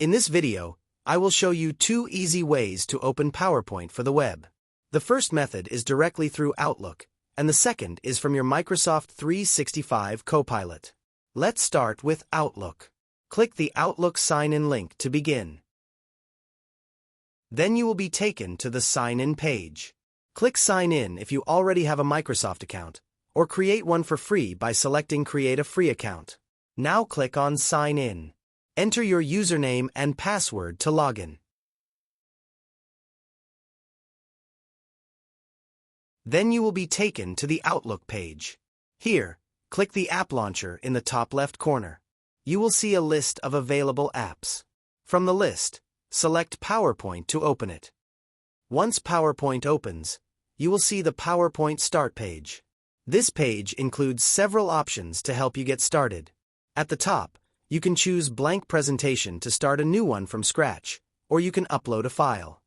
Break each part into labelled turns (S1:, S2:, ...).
S1: In this video, I will show you 2 easy ways to open PowerPoint for the web. The first method is directly through Outlook, and the second is from your Microsoft 365 Copilot. Let's start with Outlook. Click the Outlook sign-in link to begin. Then you will be taken to the sign-in page. Click Sign In if you already have a Microsoft account, or create one for free by selecting Create a Free Account. Now click on Sign In. Enter your username and password to login. Then you will be taken to the Outlook page. Here, click the App Launcher in the top left corner. You will see a list of available apps. From the list, select PowerPoint to open it. Once PowerPoint opens, you will see the PowerPoint Start page. This page includes several options to help you get started. At the top, you can choose Blank Presentation to start a new one from scratch, or you can upload a file.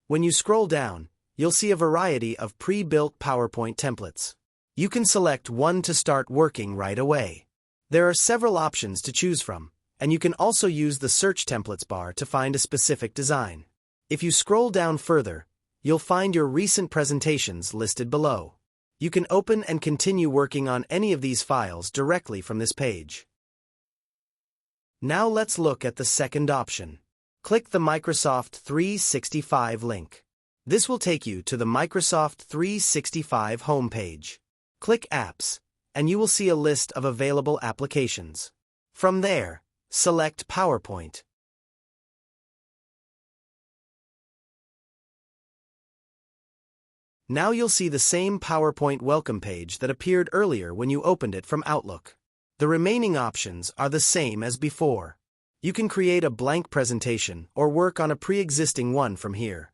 S1: When you scroll down, you'll see a variety of pre-built PowerPoint templates. You can select one to start working right away. There are several options to choose from, and you can also use the Search Templates bar to find a specific design. If you scroll down further, you'll find your recent presentations listed below. You can open and continue working on any of these files directly from this page. Now let's look at the second option. Click the Microsoft 365 link. This will take you to the Microsoft 365 homepage. Click Apps, and you will see a list of available applications. From there, select PowerPoint. Now you'll see the same PowerPoint welcome page that appeared earlier when you opened it from Outlook. The remaining options are the same as before. You can create a blank presentation or work on a pre-existing one from here.